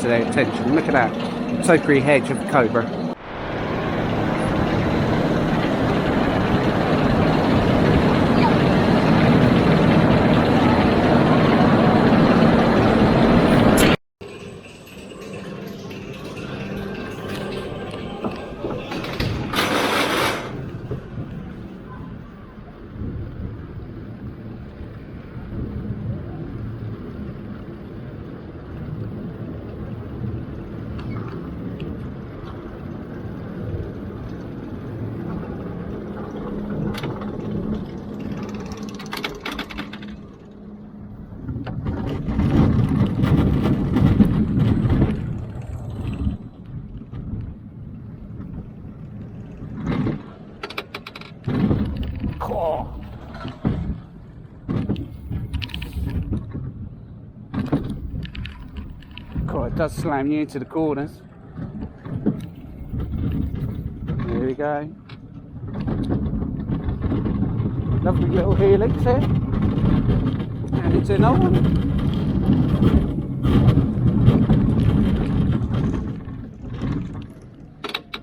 to their attention. Look at that topiary hedge of Cobra. God, it does slam you into the corners. There we go. Lovely little helix here. And it's another one.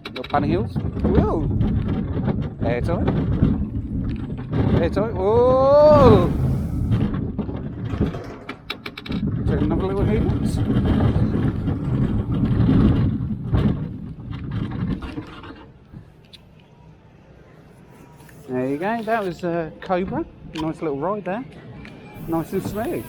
Little bunny heels. Whoa! Airtight. Airtight. Whoa! So another little helix. There you go, that was Cobra. Nice little ride there. Nice and smooth.